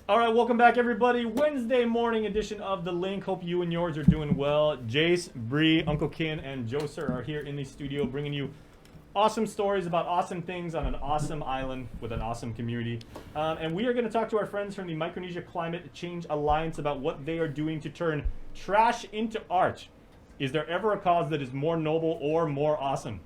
All right, welcome back, everybody. Wednesday morning edition of The Link. Hope you and yours are doing well. Jace, Bree, Uncle Ken, and Joser are here in the studio bringing you awesome stories about awesome things on an awesome island with an awesome community. And we are going to talk to our friends from the Micronesia Climate Change Alliance about what they are doing to turn trash into art. Is there ever a cause that is more noble or more awesome?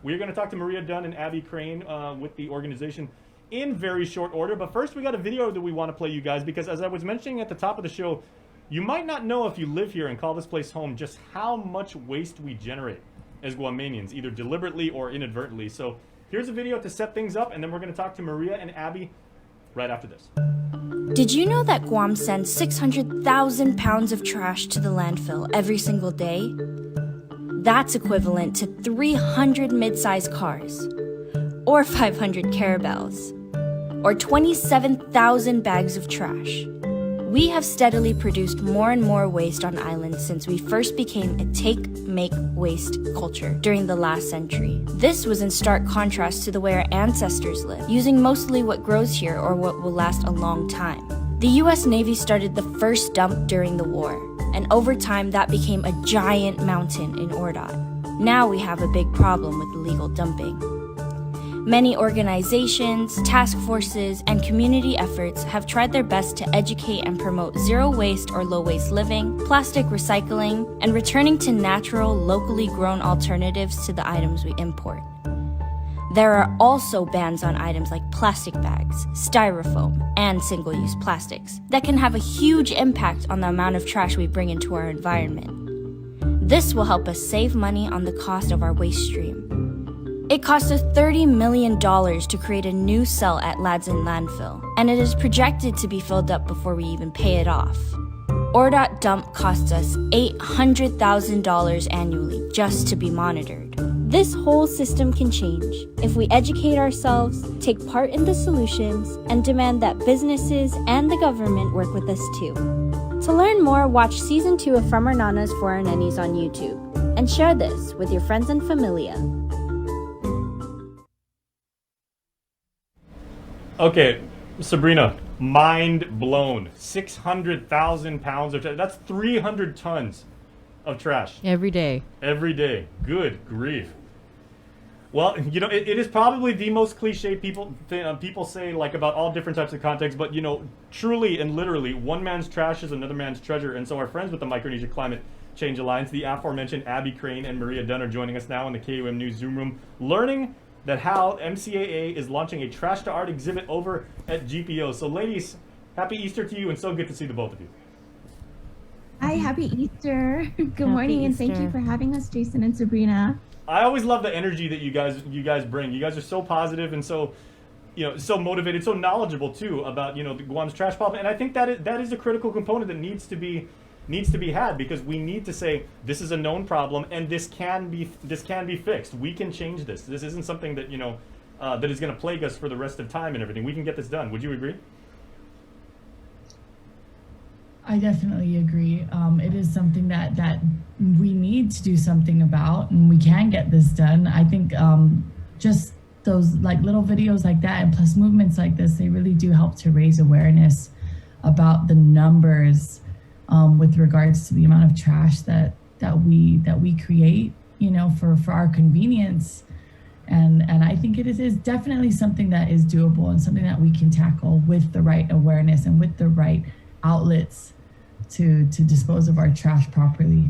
We're going to talk to Maria Dunn and Abby Crane with the organization in very short order. But first, we got a video that we want to play you guys because, as I was mentioning at the top of the show, you might not know if you live here and call this place home just how much waste we generate as Guamanians, either deliberately or inadvertently. So here's a video to set things up, and then we're going to talk to Maria and Abby right after this. Did you know that Guam sends 600,000 pounds of trash to the landfill every single day? That's equivalent to 300 mid-sized cars, or 500 caravels, or 27,000 bags of trash. We have steadily produced more and more waste on islands since we first became a take, make, waste culture during the last century. This was in stark contrast to the way our ancestors lived, using mostly what grows here or what will last a long time. The US Navy started the first dump during the war, and over time that became a giant mountain in Ordot. Now we have a big problem with illegal dumping. Many organizations, task forces, and community efforts have tried their best to educate and promote zero waste or low waste living, plastic recycling, and returning to natural, locally grown alternatives to the items we import. There are also bans on items like plastic bags, styrofoam, and single-use plastics that can have a huge impact on the amount of trash we bring into our environment. This will help us save money on the cost of our waste stream. It cost us $30 million to create a new cell at Ladson Landfill, and it is projected to be filled up before we even pay it off. Ordot Dump costs us $800,000 annually just to be monitored. This whole system can change if we educate ourselves, take part in the solutions, and demand that businesses and the government work with us too. To learn more, watch Season 2 of From Our Nanas for Our Nennies on YouTube, and share this with your friends and familia. Okay, Sabrina, mind blown. 600,000 pounds of trash. That's 300 tons of trash. Every day. Every day. Good grief. Well, you know, it is probably the most cliche people say, like, about all different types of contexts, but, you know, truly and literally, one man's trash is another man's treasure. And so our friends with the Micronesia Climate Change Alliance, the aforementioned Abby Crane and Maria Dunn, are joining us now in the KUM News Zoom room, learning that how MCAA is launching a Trash to Art exhibit over at GPO. So ladies, happy Easter to you, and so good to see the both of you. Hi, happy Easter. Good morning, and thank you for having us, Jason and Sabrina. I always love the energy that you guys bring. You guys are so positive and so, you know, so motivated, so knowledgeable too about, you know, the Guam's trash problem. And I think that is a critical component that needs to be had, because we need to say this is a known problem and this can be fixed. We can change this. This isn't something that, you know, that is going to plague us for the rest of time and everything. We can get this done. Would you agree? I definitely agree. It is something that we need to do something about, and we can get this done. I think just those like little videos like that, and plus movements like this, they really do help to raise awareness about the numbers with regards to the amount of trash that we create, you know, for our convenience. And I think it is definitely something that is doable and something that we can tackle with the right awareness and with the right outlets to dispose of our trash properly.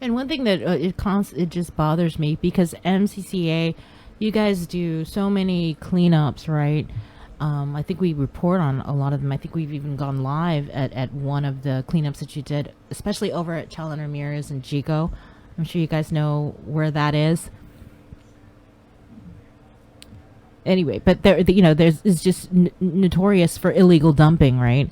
And one thing that it just bothers me, because MCCA, you guys do so many cleanups, right? I think we report on a lot of them. I think we've even gone live at one of the cleanups that you did, especially over at Chalon Ramirez and Chico. I'm sure you guys know where that is. Anyway, but it's just notorious for illegal dumping, right?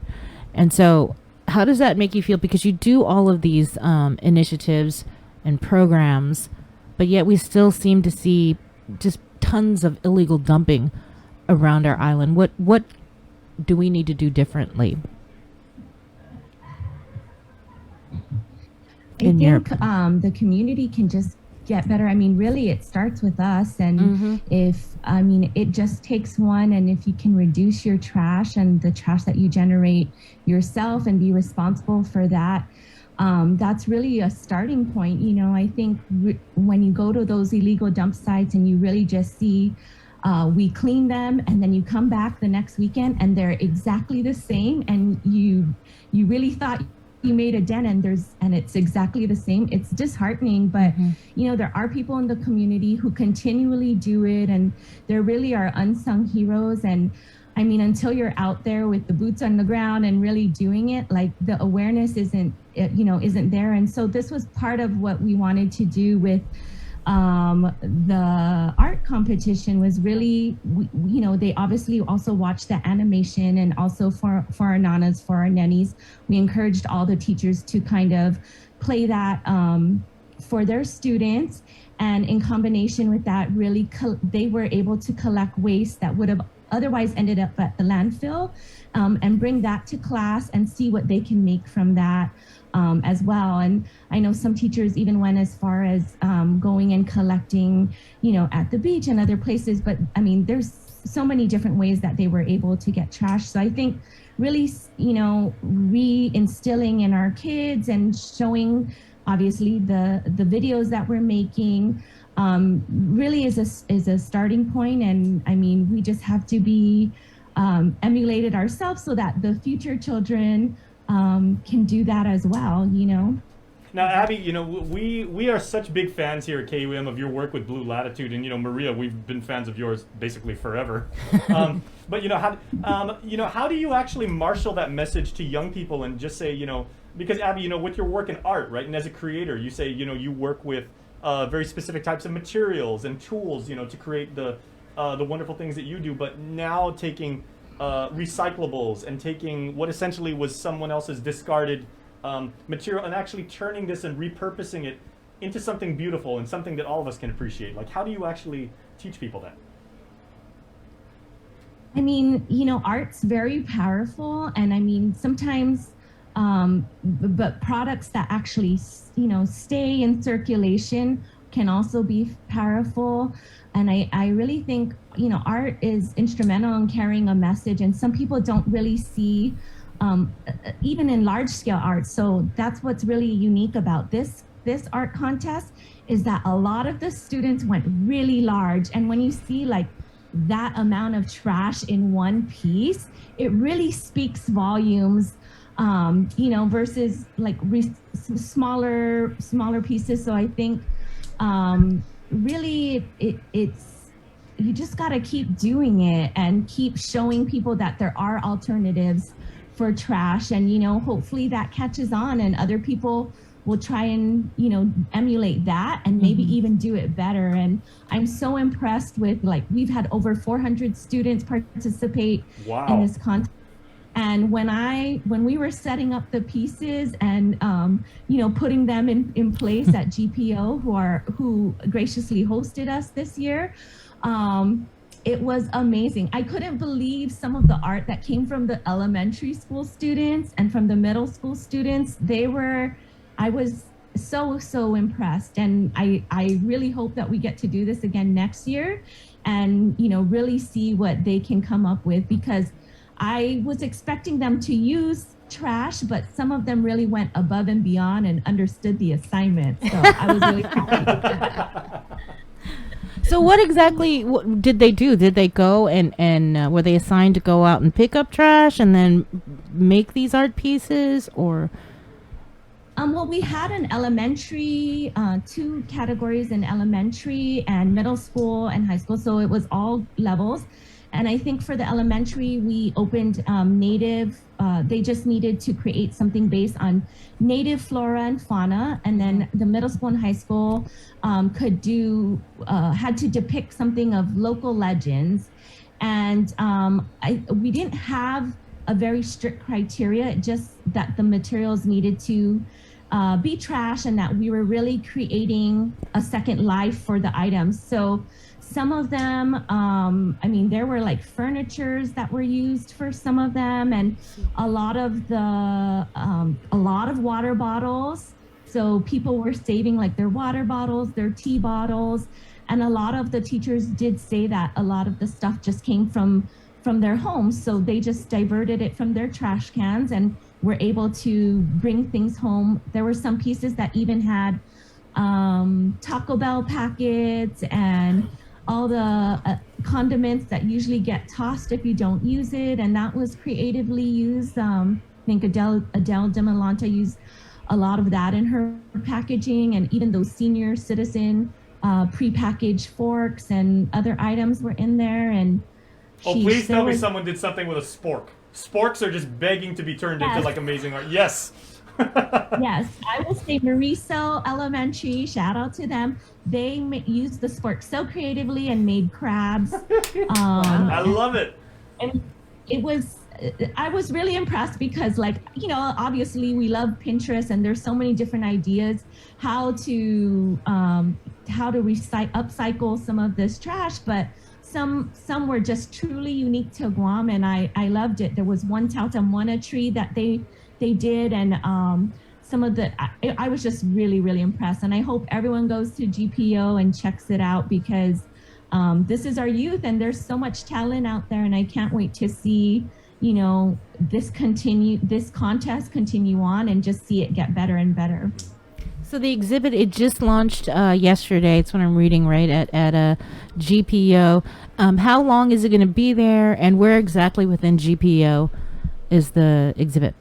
And so how does that make you feel? Because you do all of these initiatives and programs, but yet we still seem to see just tons of illegal dumping around our island. What do we need to do differently? I think the community can just get better, I mean, really it starts with us. And it just takes one. And if you can reduce your trash and the trash that you generate yourself and be responsible for that, that's really a starting point. I think when you go to those illegal dump sites and you really just see, we clean them, and then you come back the next weekend and they're exactly the same, and you really thought you made a dent, and it's exactly the same. It's disheartening, but there are people in the community who continually do it, and there really are unsung heroes. And I mean, until you're out there with the boots on the ground and really doing it, like, the awareness isn't there. And so this was part of what we wanted to do with the art competition, was really, they obviously also watched the animation, and also for our nanas, for our nannies, we encouraged all the teachers to kind of play that for their students. And in combination with that, really, they were able to collect waste that would have otherwise ended up at the landfill, and bring that to class and see what they can make from that. As well. And I know some teachers even went as far as going and collecting, at the beach and other places. But I mean, there's so many different ways that they were able to get trash. So I think really, re-instilling in our kids and showing, obviously, the videos that we're making really is a starting point. And I mean, we just have to be emulated ourselves so that the future children can do that as well. Now, Abby, we are such big fans here at KUM of your work with Blue Latitude, and Maria, we've been fans of yours basically forever. But how do you actually marshal that message to young people and just say, because Abby, with your work in art, right, and as a creator, you say, you work with very specific types of materials and tools, to create the wonderful things that you do. But now taking recyclables and taking what essentially was someone else's discarded material and actually turning this and repurposing it into something beautiful and something that all of us can appreciate. Like, how do you actually teach people that? I mean, art's very powerful, and I mean, sometimes, but products that actually, stay in circulation can also be powerful. And I really think, art is instrumental in carrying a message, and some people don't really see, even in large scale art. So that's what's really unique about this art contest, is that a lot of the students went really large. And when you see like that amount of trash in one piece, it really speaks volumes, versus like smaller pieces. So I think, really it's, you just got to keep doing it and keep showing people that there are alternatives for trash. And, hopefully that catches on and other people will try and, emulate that and maybe even do it better. And I'm so impressed with, like, we've had over 400 students participate in this contest. And when we were setting up the pieces and, putting them in place at GPO, who graciously hosted us this year, it was amazing. I couldn't believe some of the art that came from the elementary school students and from the middle school students. I was so impressed. And I really hope that we get to do this again next year and, really see what they can come up with, because I was expecting them to use trash, but some of them really went above and beyond and understood the assignment. So I was really happy. So what exactly did they do? Did they go and were they assigned to go out and pick up trash and then make these art pieces, or? Well, we had an elementary, 2 categories in elementary and middle school and high school. So it was all levels. And I think for the elementary, we opened native, they just needed to create something based on native flora and fauna. And then the middle school and high school had to depict something of local legends. And we didn't have a very strict criteria, just that the materials needed to be trash and that we were really creating a second life for the items. So some of them, there were like furnitures that were used for some of them, and a lot of water bottles So people were saving like their water bottles, their tea bottles, and a lot of the teachers did say that a lot of the stuff just came from their homes. So they just diverted it from their trash cans and were able to bring things home. There were some pieces that even had Taco Bell packets and all the condiments that usually get tossed if you don't use it, and that was creatively used. I think Adele Demalanta used a lot of that in her packaging, and even those senior citizen prepackaged forks and other items were in there. And please tell me someone did something with a spork. Sporks are just begging to be turned into like amazing art. Yes. Yes, I will say Mariso Elementary, shout out to them. They used the spork so creatively and made crabs. I love it. And I was really impressed because, like, obviously we love Pinterest and there's so many different ideas how to upcycle some of this trash, but some were just truly unique to Guam, and I loved it. There was one Tautamwana tree that they did, and some of the I was just really, really impressed, and I hope everyone goes to GPO and checks it out, because this is our youth and there's so much talent out there, and I can't wait to see this contest continue on and just see it get better and better. So the exhibit, it just launched yesterday. It's what I'm reading, right, at a GPO. How long is it going to be there, and where exactly within GPO is the exhibit?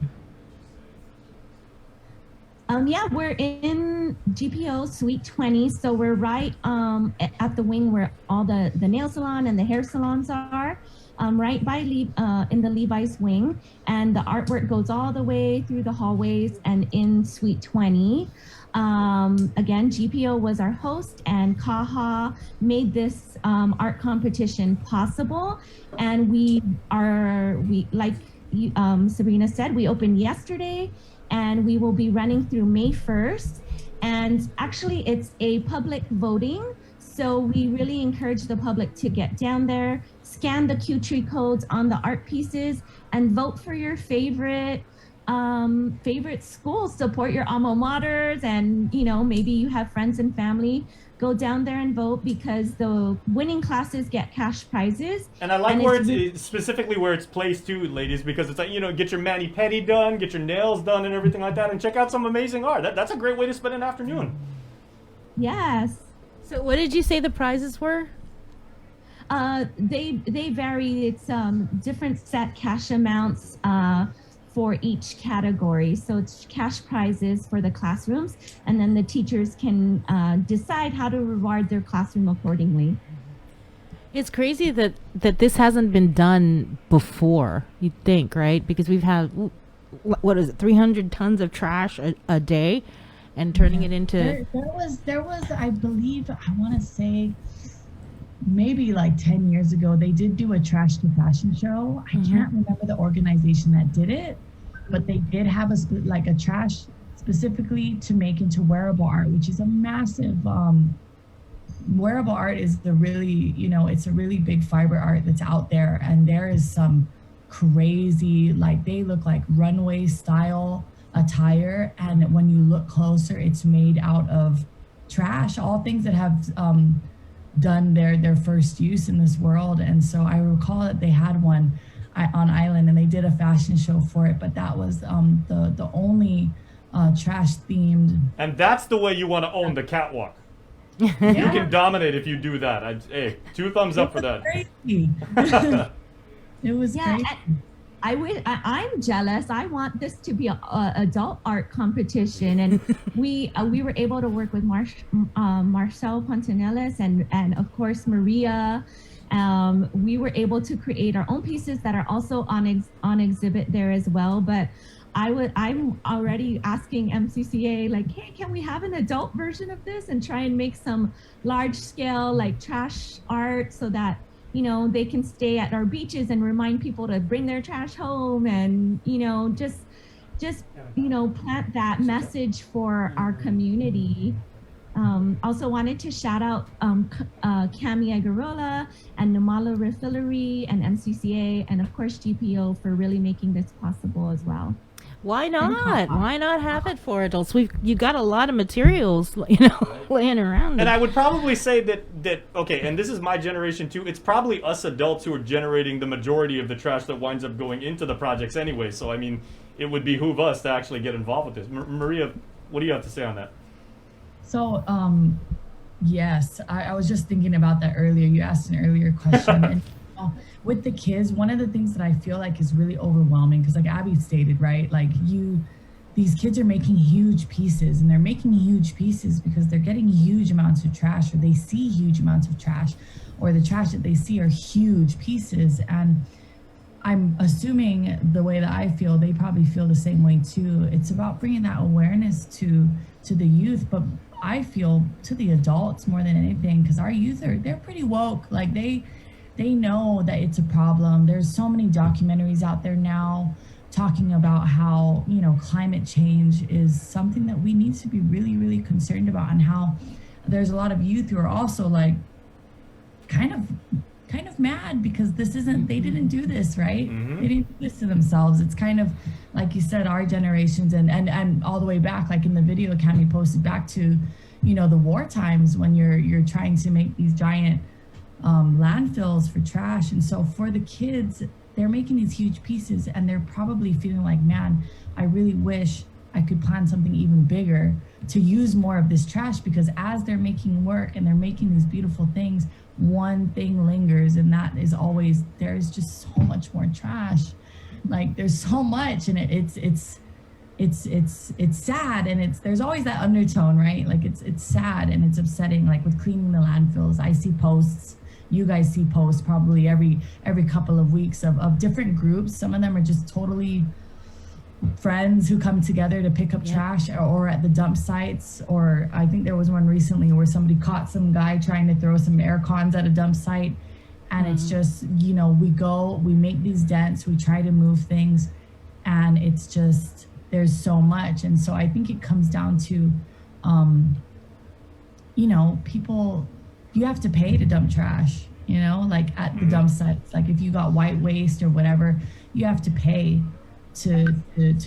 Yeah, we're in GPO Suite 20, so we're right at the wing where all the nail salon and the hair salons are, right by in the Levi's wing, and the artwork goes all the way through the hallways and in Suite 20. Again, GPO was our host, and Kaha made this art competition possible, and we like Sabrina said, we opened yesterday, and we will be running through May 1st. And actually, it's a public voting, so we really encourage the public to get down there, scan the Q-Tree codes on the art pieces, and vote for your favorite schools. Support your alma maters, and maybe you have friends and family. Go down there and vote, because the winning classes get cash prizes. And I like where it's specifically where it's placed too, ladies, because it's like, get your mani-pedi done, get your nails done and everything like that, and check out some amazing art. That's a great way to spend an afternoon. Yes. So what did you say the prizes were? They vary. It's different set cash amounts for each category. So it's cash prizes for the classrooms, and then the teachers can decide how to reward their classroom accordingly. It's crazy that this hasn't been done before, you'd think, right? Because we've had, 300 tons of trash a day, and turning it into... There was, I believe, I want to say, maybe like 10 years ago, they did do a trash to fashion show. I can't remember the organization that did it, but they did have a trash specifically to make into wearable art, which is a massive, wearable art is the really, it's a really big fiber art that's out there. And there is some crazy, like they look like runway style attire. And when you look closer, it's made out of trash, all things that have, done their first use in this world. And so I recall that they had one on island, and they did a fashion show for it, but that was the only trash themed. And that's the way you want to own the catwalk. You can dominate if you do that. Hey, 2 thumbs up for that. Crazy. It was crazy. I'm jealous. I want this to be a adult art competition, and we were able to work with Marcel Pontanellis and of course Maria. We were able to create our own pieces that are also on exhibit there as well. But I'm already asking MCCA, like, hey, can we have an adult version of this and try and make some large scale like trash art, so that they can stay at our beaches and remind people to bring their trash home, and just plant that message for our community. Also wanted to shout out Cami Agarola and Namala Refillery and MCCA, and of course GPO for really making this possible as well. Why not? Why not have it for adults? You got a lot of materials, laying around. And I would probably say that okay, and this is my generation too. It's probably us adults who are generating the majority of the trash that winds up going into the projects anyway. So I mean, it would behoove us to actually get involved with this. Maria, what do you have to say on that? So, yes, I was just thinking about that earlier. You asked an earlier question. And with the kids, one of the things that I feel like is really overwhelming, because like Abby stated, right? Like these kids are making huge pieces, and they're making huge pieces because they're getting huge amounts of trash, or they see huge amounts of trash, or the trash that they see are huge pieces. And I'm assuming the way that I feel, they probably feel the same way too. It's about bringing that awareness to the youth, but I feel to the adults more than anything, because our youth they're pretty woke. Like they know that it's a problem. There's so many documentaries out there now talking about how, climate change is something that we need to be really, really concerned about, and how there's a lot of youth who are also like kind of mad because they didn't do this, right? Mm-hmm. They didn't do this to themselves. It's kind of like you said, our generations and all the way back, like in the video Academy posted back to, the war times when you're trying to make these giant landfills for trash. And so for the kids, they're making these huge pieces, and they're probably feeling like, man, I really wish I could plan something even bigger to use more of this trash, because as they're making work and they're making these beautiful things, one thing lingers, and that is always, there's just so much more trash. Like there's so much, and it's sad, and there's always that undertone, right? Like it's sad and it's upsetting. Like with cleaning the landfills, I see posts, you guys see posts probably every couple of weeks of different groups. Some of them are just totally friends who come together to pick up trash, or at the dump sites. Or I think there was one recently where somebody caught some guy trying to throw some air cons at a dump site, and it's just, we go, we make these dents, we try to move things, and it's just, there's so much. And so I think it comes down to people, you have to pay to dump trash, like at the dump sites. Like if you got white waste or whatever, you have to pay to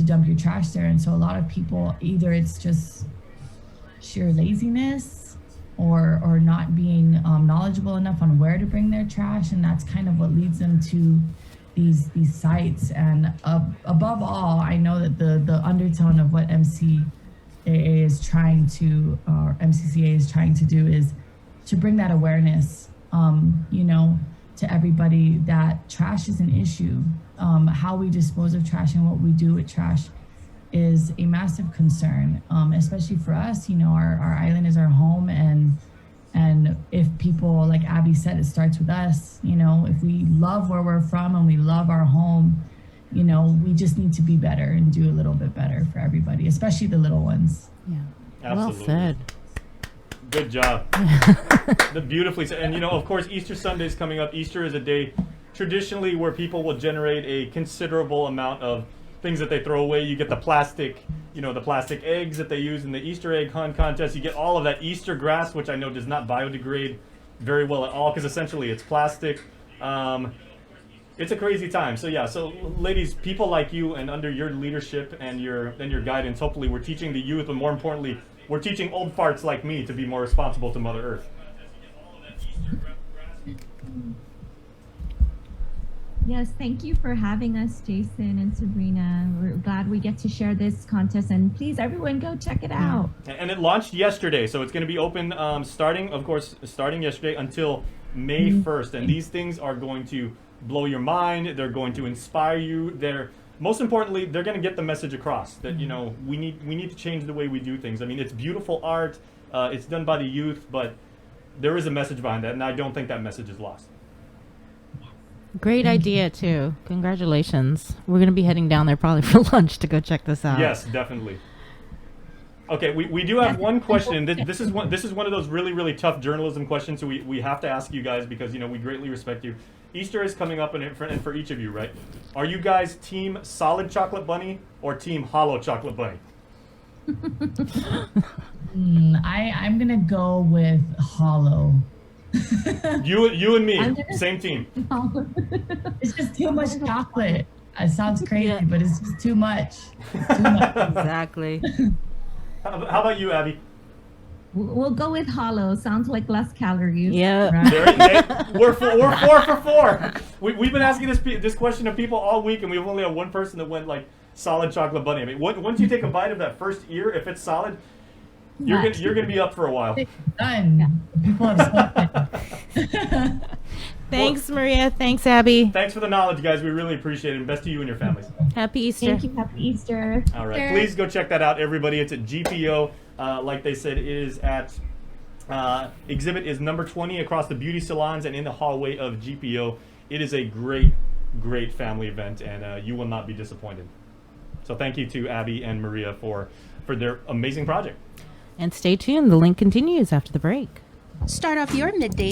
dump your trash there. And so a lot of people, either it's just sheer laziness or not being knowledgeable enough on where to bring their trash, and that's kind of what leads them to these sites. And above all, I know that the undertone of what MCCA is trying to do is to bring that awareness, to everybody, that trash is an issue. How we dispose of trash and what we do with trash is a massive concern, especially for us. Our island is our home, and if people, like Abby said, it starts with us. If we love where we're from and we love our home, we just need to be better and do a little bit better for everybody, especially the little ones. Yeah. Absolutely. Well said. Good job. Beautifully said. And of course, Easter Sunday is coming up. Easter is a day traditionally where people will generate a considerable amount of things that they throw away. You get the plastic, the plastic eggs that they use in the Easter egg hunt contest. You get all of that Easter grass, which I know does not biodegrade very well at all, because essentially it's plastic. It's a crazy time. So yeah, ladies, people like you, and under your leadership and your guidance, hopefully we're teaching the youth, and more importantly, we're teaching old farts like me to be more responsible to Mother Earth. Yes, thank you for having us, Jason and Sabrina. We're glad we get to share this contest, and please, everyone, go check it out. And it launched yesterday, so it's going to be open starting yesterday until May 1st. And these things are going to blow your mind. They're going to inspire you. Most importantly, they're going to get the message across that we need to change the way we do things. I mean, it's beautiful art. It's done by the youth, but there is a message behind that, and I don't think that message is lost. Great idea too. Congratulations. We're going to be heading down there probably for lunch to go check this out. Yes, definitely. Okay, we do have one question. This is one of those really, really tough journalism questions, so we have to ask you guys, because we greatly respect you. Easter is coming up, and for each of you, right? Are you guys team solid chocolate bunny or team hollow chocolate bunny? I'm gonna go with hollow. You and me, same team. It's just too much chocolate. It sounds crazy, Yeah. but it's just too much. It's too much. Exactly. How about you, Abby? We'll go with hollow. Sounds like less calories. Yeah. Right. We're 4 for 4. We've been asking this question of people all week, and we've only had one person that went like solid chocolate bunny. I mean, once you take a bite of that first ear, if it's solid, you're gonna be up for a while. Done. People have spoken. Thanks, Maria. Thanks, Abby. Thanks for the knowledge, guys. We really appreciate it. And best to you and your families. Happy Easter. Thank you. Happy Easter. All right, please go check that out, everybody. It's at GPO. Like they said, it is at exhibit is number 20 across the beauty salons and in the hallway of GPO. It is a great family event, and you will not be disappointed. So thank you to Abby and Maria for their amazing project. And stay tuned. The link continues after the break. Start off your midday